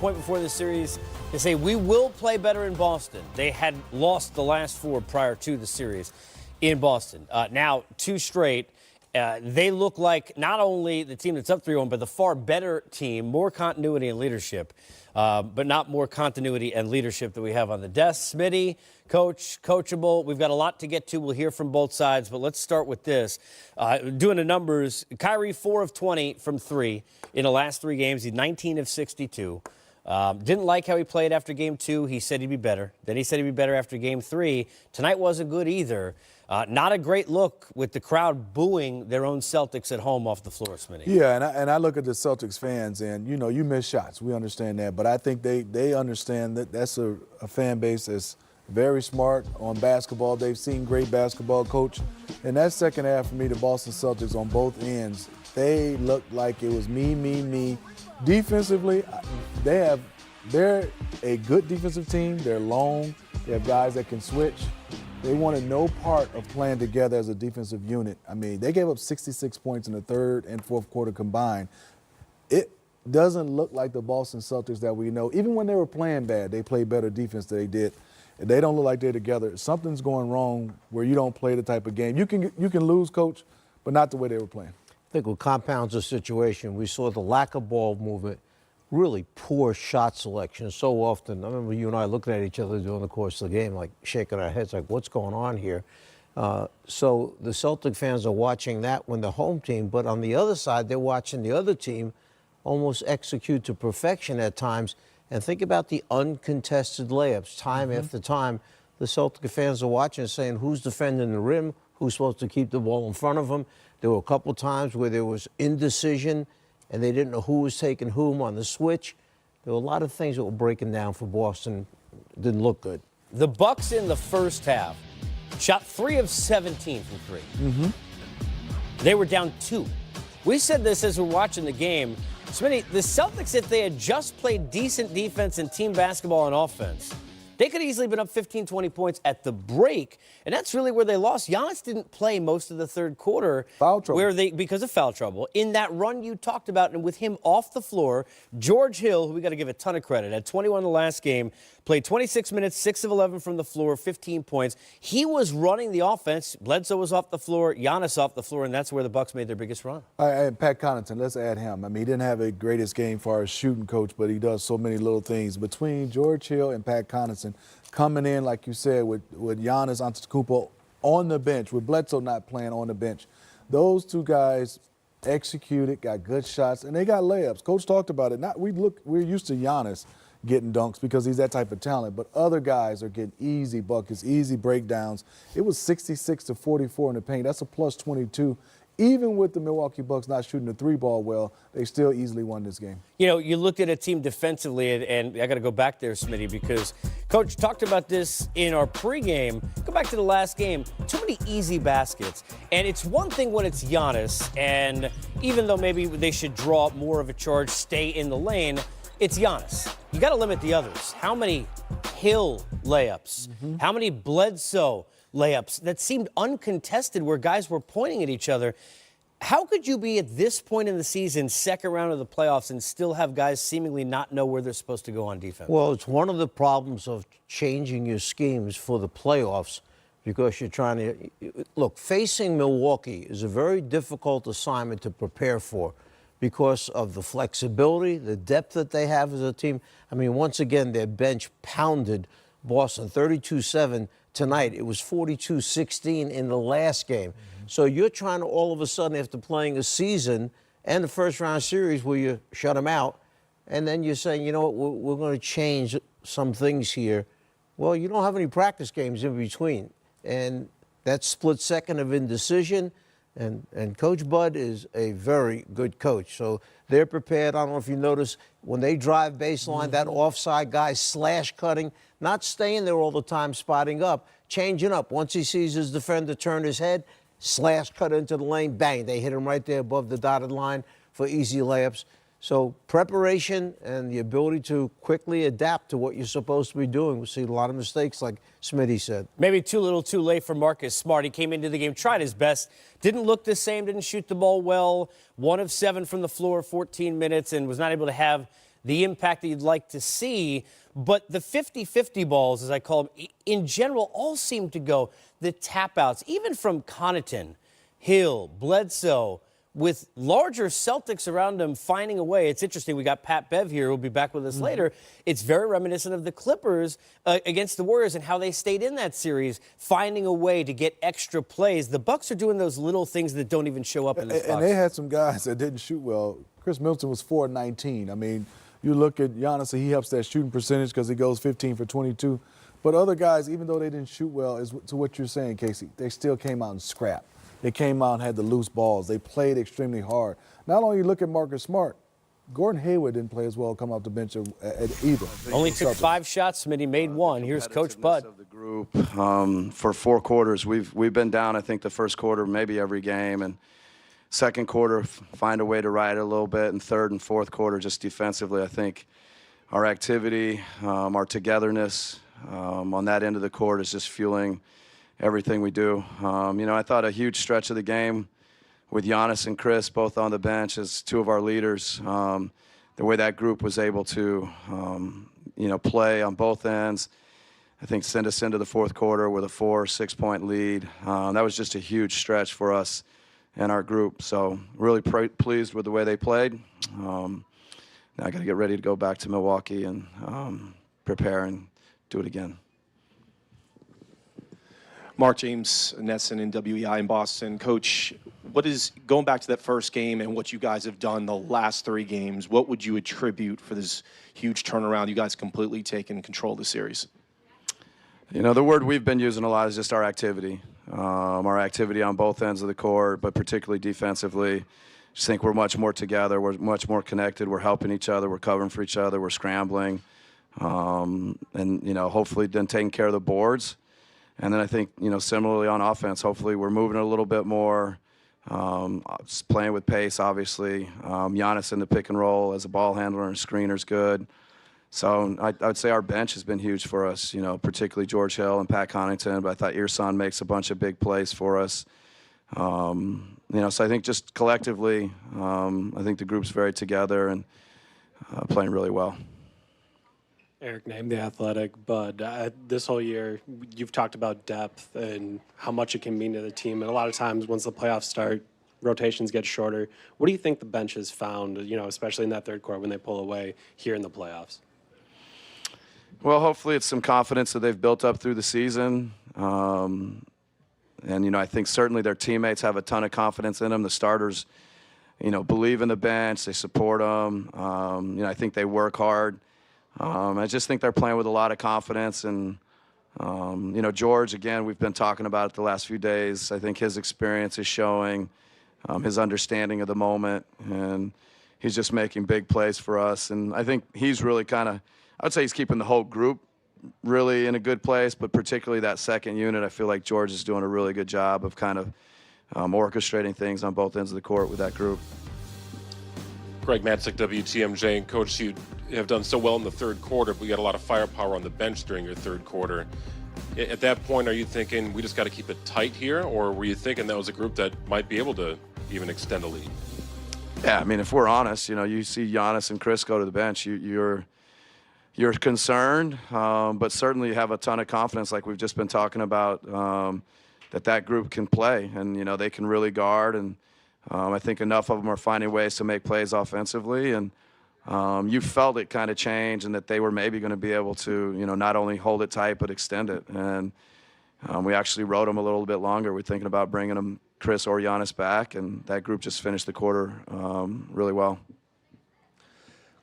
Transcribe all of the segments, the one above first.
point before the series. They say we will play better in Boston. They had lost the last 4 prior to the series in Boston. Now 2 straight. They look like not only the team that's up 3-1, but the far better team, more continuity and leadership, but not more continuity and leadership that we have on the desk. Smitty, coach, coachable. We've got a lot to get to. We'll hear from both sides, but let's start with this. Doing the numbers, Kyrie 4 of 20 from 3 in the last 3 games. He's 19 of 62. Didn't like how he played after game 2. He said he'd be better. Then he said he'd be better after game 3. Tonight wasn't good either. Not a great look with the crowd booing their own Celtics at home off the floor, Smitty. Yeah, and I look at the Celtics fans, and, you know, you miss shots. We understand that. But I think they understand that that's a fan base that's very smart on basketball. They've seen great basketball, coach. And that second half for me, the Boston Celtics on both ends, they looked like it was me, me, me. Defensively, they're a good defensive team. They're long. They have guys that can switch. They wanted no part of playing together as a defensive unit. I mean, they gave up 66 points in the third and fourth quarter combined. It doesn't look like the Boston Celtics that we know. Even when they were playing bad, they played better defense than they did. They don't look like they're together. Something's going wrong where you don't play the type of game. You can lose, coach, but not the way they were playing. I think what compounds the situation, we saw the lack of ball movement, really poor shot selection so often. I remember you and I looking at each other during the course of the game, like shaking our heads, like, what's going on here? So the Celtic fans are watching that when the home team, but on the other side, they're watching the other team almost execute to perfection at times. And think about the uncontested layups time after time. The Celtic fans are watching and saying, who's defending the rim? Who's supposed to keep the ball in front of them? There were a couple times where there was indecision and they didn't know who was taking whom on the switch. There were a lot of things that were breaking down for Boston. Didn't look good. The Bucks in the first half shot 3 of 17 from 3. They were down 2. We said this as we're watching the game. Smitty, the Celtics, if they had just played decent defense and team basketball and offense, they could easily been up 15, 20 points at the break, and that's really where they lost. Giannis didn't play most of the third quarter. Foul trouble. Because of foul trouble. In that run you talked about, and with him off the floor, George Hill, who we got to give a ton of credit, had 21 in the last game, played 26 minutes, 6 of 11 from the floor, 15 points. He was running the offense. Bledsoe was off the floor, Giannis off the floor, and that's where the Bucks made their biggest run. And Pat Connaughton, let's add him. I mean, he didn't have a greatest game for as shooting coach, but he does so many little things. Between George Hill and Pat Connaughton coming in, like you said, with Giannis Antetokounmpo on the bench, with Bledsoe not playing on the bench, those two guys executed, got good shots, and they got layups. Coach talked about it. We're used to Giannis getting dunks because he's that type of talent, but other guys are getting easy buckets, easy breakdowns. It was 66-44 in the paint. That's a plus 22. Even with the Milwaukee Bucks not shooting the 3-ball well, they still easily won this game. You know, you looked at a team defensively, and I got to go back there, Smitty, because Coach talked about this in our pregame. Go back to the last game. Too many easy baskets. And it's one thing when it's Giannis, and even though maybe they should draw up more of a charge, stay in the lane, it's Giannis. You got to limit the others. How many Hill layups? How many Bledsoe layups that seemed uncontested where guys were pointing at each other? How could you be at this point in the season, second round of the playoffs, and still have guys seemingly not know where they're supposed to go on defense? Well, it's one of the problems of changing your schemes for the playoffs because you're trying to look, facing Milwaukee is a very difficult assignment to prepare for because of the flexibility, the depth that they have as a team. I mean, once again, their bench pounded Boston 32-7 tonight. It was 42-16 in the last game. So you're trying to all of a sudden, after playing a season and the first round series where you shut them out, and then you're saying, you know what, we're going to change some things here. Well, you don't have any practice games in between. And that split second of indecision, and Coach Bud is a very good coach. So they're prepared. I don't know if you notice, when they drive baseline, that offside guy slash cutting, not staying there all the time, spotting up, changing up. Once he sees his defender turn his head, slash cut into the lane, bang, they hit him right there above the dotted line for easy layups. So preparation and the ability to quickly adapt to what you're supposed to be doing. We see a lot of mistakes, like Smitty said. Maybe too little too late for Marcus Smart. He came into the game, tried his best, didn't look the same, didn't shoot the ball well. 1 of 7 from the floor, 14 minutes, and was not able to have the impact that you'd like to see. But the 50-50 balls, as I call them, in general, all seem to go. The tap-outs, even from Connaughton, Hill, Bledsoe, with larger Celtics around them finding a way. It's interesting. We got Pat Bev here, who'll be back with us later. It's very reminiscent of the Clippers against the Warriors and how they stayed in that series, finding a way to get extra plays. The Bucks are doing those little things that don't even show up in this box. And they had some guys that didn't shoot well. Chris Middleton was 4-19. I mean, you look at Giannis, he helps that shooting percentage because he goes 15 for 22. But other guys, even though they didn't shoot well, is to what you're saying, Casey, they still came out and scrapped. They came out and had the loose balls. They played extremely hard. Not only look at Marcus Smart, Gordon Hayward didn't play as well come off the bench either. Only took 5 shots, Smitty made 1. Here's Coach Bud. Of the group, for 4 quarters, we've been down, I think, the first quarter maybe every game. And second quarter, find a way to ride it a little bit. And third and fourth quarter, just defensively, I think our activity, our togetherness on that end of the court is just fueling everything we do. I thought a huge stretch of the game with Giannis and Chris both on the bench as 2 of our leaders, the way that group was able to, play on both ends, I think send us into the fourth quarter with a 4-6 point lead. That was just a huge stretch for us and our group. So really pleased with the way they played. Now I got to get ready to go back to Milwaukee and prepare and do it again. Mark James Nesson in WEI in Boston. Coach, what is, going back to that first game and what you guys have done the last 3 games, what would you attribute for this huge turnaround? You guys completely taken control of the series. The word we've been using a lot is just our activity on both ends of the court, but particularly defensively. Just think we're much more together. We're much more connected. We're helping each other. We're covering for each other. We're scrambling. And hopefully then taking care of the boards. And then I think, similarly on offense, hopefully we're moving a little bit more, playing with pace, obviously. Giannis in the pick and roll as a ball handler and screener is good. So I would say our bench has been huge for us, particularly George Hill and Pat Connaughton. But I thought Irsan makes a bunch of big plays for us. So I think just collectively, I think the group's very together and playing really well. Eric Name, The Athletic. Bud, this whole year, you've talked about depth and how much it can mean to the team. And a lot of times, once the playoffs start, rotations get shorter. What do you think the bench has found, especially in that third quarter when they pull away here in the playoffs? Well, hopefully it's some confidence that they've built up through the season. And, I think certainly their teammates have a ton of confidence in them. The starters, believe in the bench. They support them. I think they work hard. I just think they're playing with a lot of confidence. And, George, again, we've been talking about it the last few days. I think his experience is showing, his understanding of the moment. And he's just making big plays for us. And I think he's really I would say he's keeping the whole group really in a good place, but particularly that second unit, I feel like George is doing a really good job of orchestrating things on both ends of the court with that group. Greg Matzik, WTMJ, and Coach, you have done so well in the third quarter, but you got a lot of firepower on the bench during your third quarter. At that point, are you thinking we just got to keep it tight here, or were you thinking that was a group that might be able to even extend a lead? Yeah, I mean, if we're honest, you see Giannis and Chris go to the bench, you're concerned, but certainly you have a ton of confidence, like we've just been talking about, that group can play, and they can really guard, and I think enough of them are finding ways to make plays offensively, and you felt it kind of change, and that they were maybe going to be able to, not only hold it tight but extend it, and we actually rode them a little bit longer. We're thinking about bringing them, Chris or Giannis, back, and that group just finished the quarter really well.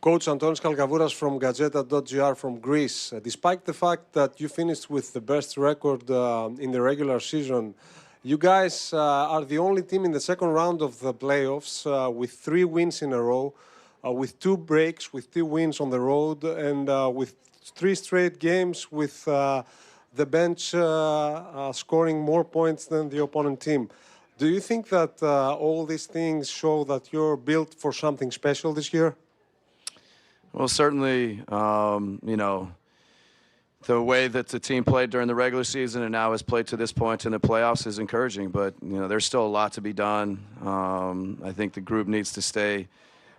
Coach Antonis Kalkavouras from Gazeta.gr from Greece. Despite the fact that you finished with the best record in the regular season, you guys are the only team in the second round of the playoffs with 3 wins in a row, with 2 breaks, with 2 wins on the road, and with 3 straight games with the bench scoring more points than the opponent team. Do you think that all these things show that you're built for something special this year? Well, certainly, the way that the team played during the regular season and now has played to this point in the playoffs is encouraging. But, there's still a lot to be done. I think the group needs to stay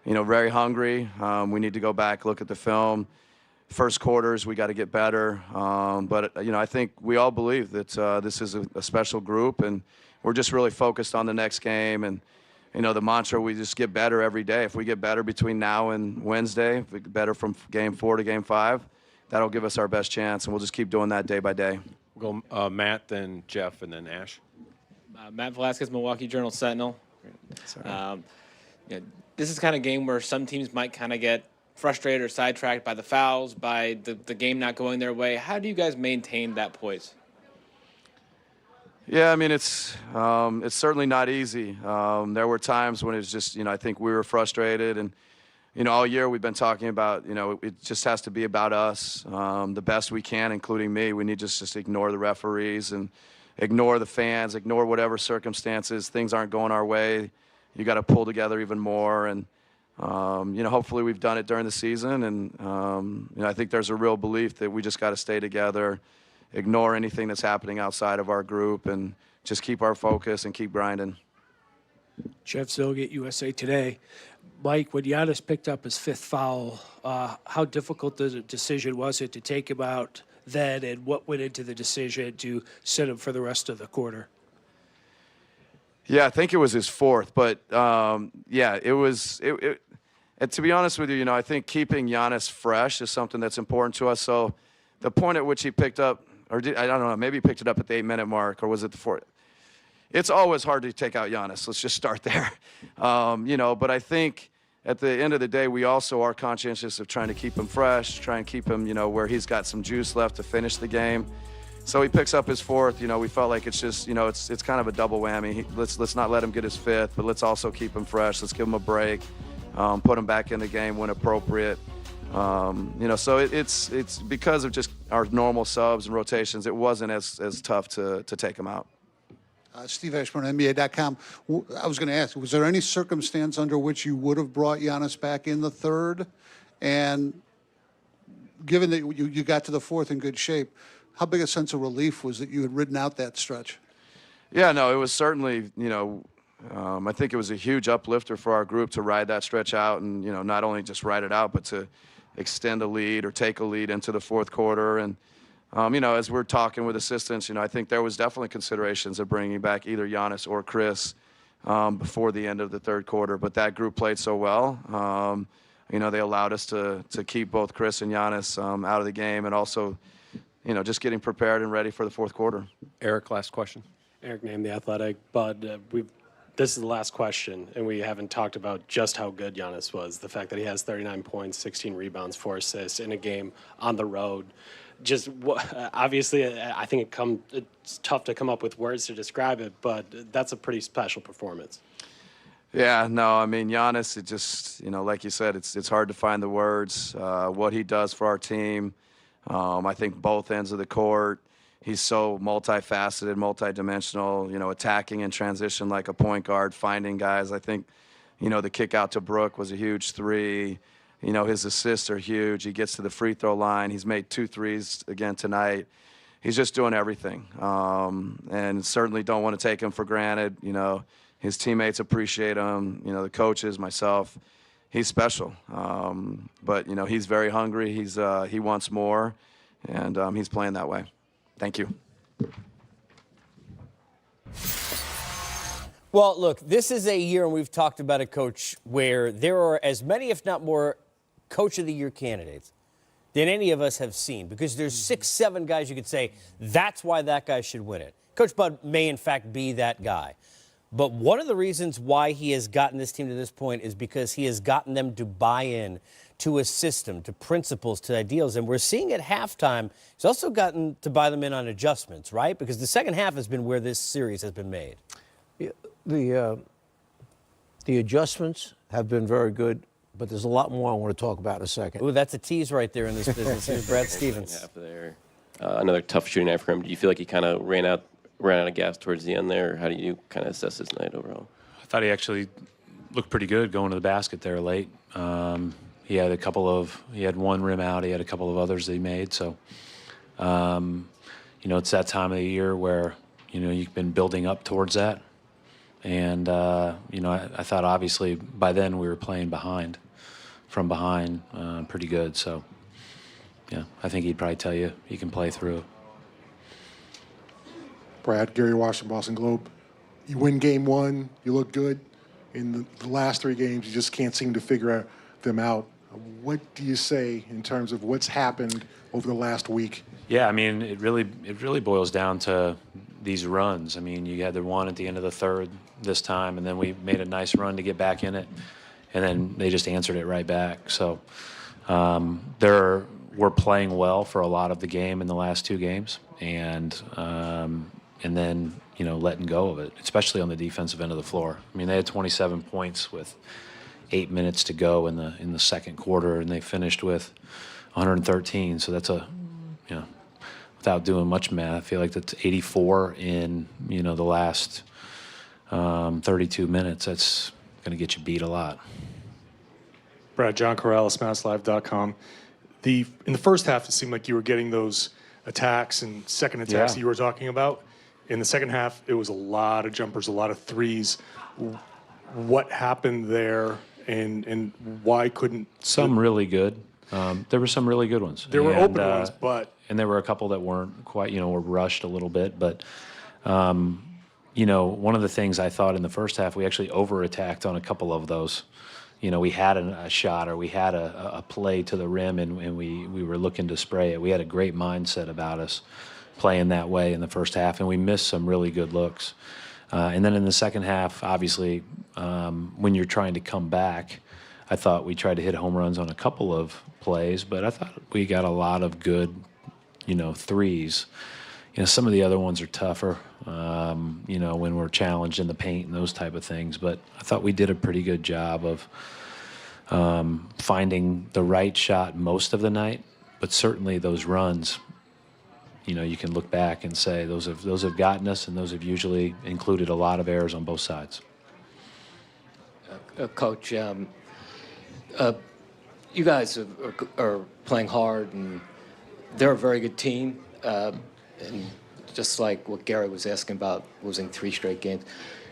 very hungry. We need to go back, look at the film. First quarters, we got to get better. But I think we all believe that this is a special group, and we're just really focused on the next game. And, the mantra, we just get better every day. If we get better between now and Wednesday, if we get better from game 4 to game 5, that'll give us our best chance, and we'll just keep doing that day by day. We'll go Matt, then Jeff, and then Ash. Matt Velasquez, Milwaukee Journal-Sentinel. This is kind of game where some teams might kind of get frustrated or sidetracked by the fouls, by the game not going their way. How do you guys maintain that poise? Yeah, I mean, it's certainly not easy. There were times when it was just, I think we were frustrated. And, all year we've been talking about, it just has to be about us, the best we can, including me. We need to just ignore the referees and ignore the fans, ignore whatever circumstances. Things aren't going our way. You got to pull together even more. And, hopefully we've done it during the season. And, I think there's a real belief that we just got to stay together, ignore anything that's happening outside of our group, and just keep our focus and keep grinding. Jeff Zogate, USA Today. Mike, when Giannis picked up his 5th foul, how difficult the decision was it to take him out then, and what went into the decision to sit him for the rest of the quarter? Yeah, I think it was his 4th, but it was. And to be honest with you, I think keeping Giannis fresh is something that's important to us. So the point at which he picked up, I don't know, maybe he picked it up at the 8-minute mark, or was it the 4th? It's always hard to take out Giannis. Let's just start there. But I think at the end of the day, we also are conscientious of trying to keep him fresh, try and keep him, where he's got some juice left to finish the game. So he picks up his 4th. We felt like it's just, it's kind of a double whammy. Let's not let him get his 5th, but let's also keep him fresh. Let's give him a break, put him back in the game when appropriate. So it's because of just our normal subs and rotations. It wasn't as tough to take him out. Steve Ashburn, NBA.com. I was going to ask, was there any circumstance under which you would have brought Giannis back in the 3rd? And given that you got to the 4th in good shape, how big a sense of relief was that you had ridden out that stretch? Yeah, no, it was certainly, I think it was a huge uplifter for our group to ride that stretch out and, not only just ride it out, but to extend a lead or take a lead into the 4th quarter. And, as we're talking with assistants, I think there was definitely considerations of bringing back either Giannis or Chris before the end of the 3rd quarter. But that group played so well. They allowed us to keep both Chris and Giannis out of the game, and also, just getting prepared and ready for the 4th quarter. Eric, last question. Eric Name, The Athletic. Bud, this is the last question, and we haven't talked about just how good Giannis was. The fact that he has 39 points, 16 rebounds, 4 assists in a game on the road. Just obviously, I think it's tough to come up with words to describe it, but that's a pretty special performance. Yeah, no, I mean, Giannis, it just, like you said, it's hard to find the words. What he does for our team, I think both ends of the court. He's so multifaceted, multidimensional, attacking in transition like a point guard, finding guys. I think, the kick out to Brook was a huge 3. His assists are huge. He gets to the free throw line. He's made 2 threes again tonight. He's just doing everything. And certainly don't want to take him for granted. His teammates appreciate him. The coaches, myself. He's special. But, he's very hungry. He wants more, and he's playing that way. Thank you. Well, look, this is a year, and we've talked about it, Coach, where there are as many, if not more, Coach of the Year candidates than any of us have seen, because there's 6, 7 guys you could say, that's why that guy should win it. Coach Bud may, in fact, be that guy. But one of the reasons why he has gotten this team to this point is because he has gotten them to buy in to a system, to principles, to ideals. And we're seeing at halftime, he's also gotten to buy them in on adjustments, right? Because the second half has been where this series has been made. Yeah, the adjustments have been very good, but there's a lot more I want to talk about in a second. Ooh, that's a tease right there in this business. Here's Brad Stevens. Half there. Another tough shooting night for him. Do you feel like he kind of ran out of gas towards the end there, or how do you kind of assess his night overall? I thought he actually looked pretty good going to the basket there late. He had one rim out. He had a couple of others that he made. So, it's that time of the year where, you've been building up towards that. And, I thought obviously by then we were playing from behind pretty good. So, yeah, I think he'd probably tell you he can play through. Brad, Gary Washington, Boston Globe. You win game one, you look good. In the last 3 games, you just can't seem to figure them out. What do you say in terms of what's happened over the last week? Yeah, I mean, it really boils down to these runs. I mean, you had the one at the end of the third this time, and then we made a nice run to get back in it, and then they just answered it right back. So we're playing well for a lot of the game in the last 2 games, and then letting go of it, especially on the defensive end of the floor. I mean, they had 27 points with 8 minutes to go in the second quarter, and they finished with 113. So that's without doing much math, I feel like that's 84 in the last 32 minutes. That's going to get you beat a lot. Brad, John Corrales, MassLive.com. In the first half, it seemed like you were getting those attacks and second attacks that you were talking about. In the second half, it was a lot of jumpers, a lot of threes. What happened there, and why couldn't some really good? There were some really good ones. There were open ones, and there were a couple that weren't quite, were rushed a little bit. But one of the things I thought in the first half, we actually over-attacked on a couple of those. We had a shot or we had a play to the rim, and we were looking to spray it. We had a great mindset about us playing that way in the first half, and we missed some really good looks. And then in the second half, obviously, when you're trying to come back, I thought we tried to hit home runs on a couple of plays, but I thought we got a lot of good, threes. Some of the other ones are tougher, when we're challenged in the paint and those type of things. But I thought we did a pretty good job of finding the right shot most of the night. But certainly those runs, you can look back and say those have gotten us, and those have usually included a lot of errors on both sides. Coach, you guys are playing hard, and they're a very good team. And just like what Gary was asking about losing 3 straight games,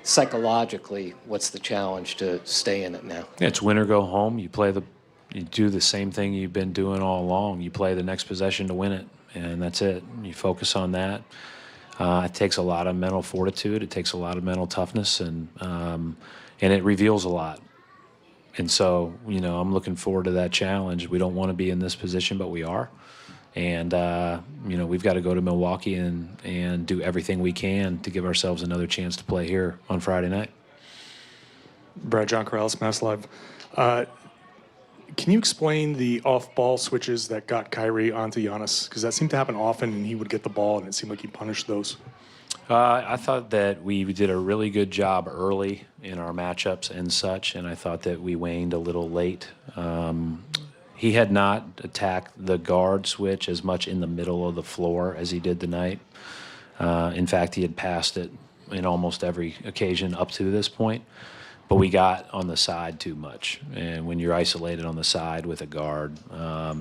psychologically, what's the challenge to stay in it now? Yeah, it's win or go home. You do the same thing you've been doing all along. You play the next possession to win it, and that's it. You focus on that. It takes a lot of mental fortitude. It takes a lot of mental toughness, and it reveals a lot. And so, I'm looking forward to that challenge. We don't want to be in this position, but we are. And, we've got to go to Milwaukee and do everything we can to give ourselves another chance to play here on Friday night. Brad, John Corrales, Mass Live. Can you explain the off-ball switches that got Kyrie onto Giannis? Because that seemed to happen often, and he would get the ball, and it seemed like he punished those. I thought that we did a really good job early in our matchups and such, and I thought that we waned a little late. He had not attacked the guard switch as much in the middle of the floor as he did tonight. In fact, he had passed it in almost every occasion up to this point. But we got on the side too much. And when you're isolated on the side with a guard,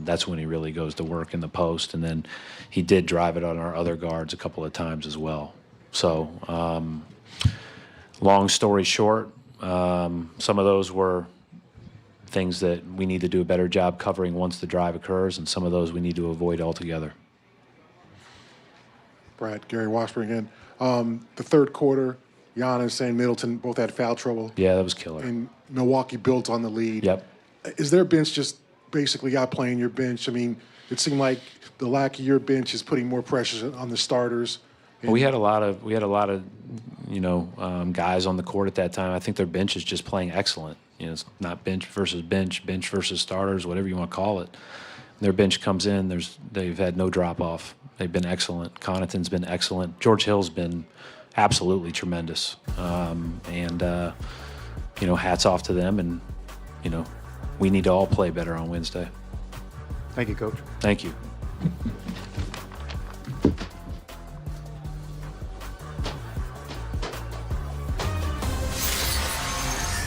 that's when he really goes to work in the post. And then he did drive it on our other guards a couple of times as well. So long story short, some of those were things that we need to do a better job covering once the drive occurs, and some of those we need to avoid altogether. Brad, Gary Washburn again. The third quarter, Giannis and Middleton both had foul trouble. Yeah, that was killer. And Milwaukee built on the lead. Yep. Is their bench just basically out playing your bench? I mean, it seemed like the lack of your bench is putting more pressure on the starters. We had a lot of guys on the court at that time. I think their bench is just playing excellent. It's not bench versus starters, whatever you want to call it. Their bench comes in. They've had no drop off. They've been excellent. Connaughton's been excellent. George Hill's been absolutely tremendous. Hats off to them. And we need to all play better on Wednesday. Thank you, Coach. Thank you.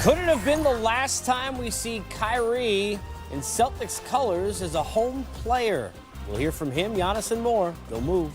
Could it have been the last time we see Kyrie in Celtics colors as a home player? We'll hear from him, Giannis, and more. Go Move.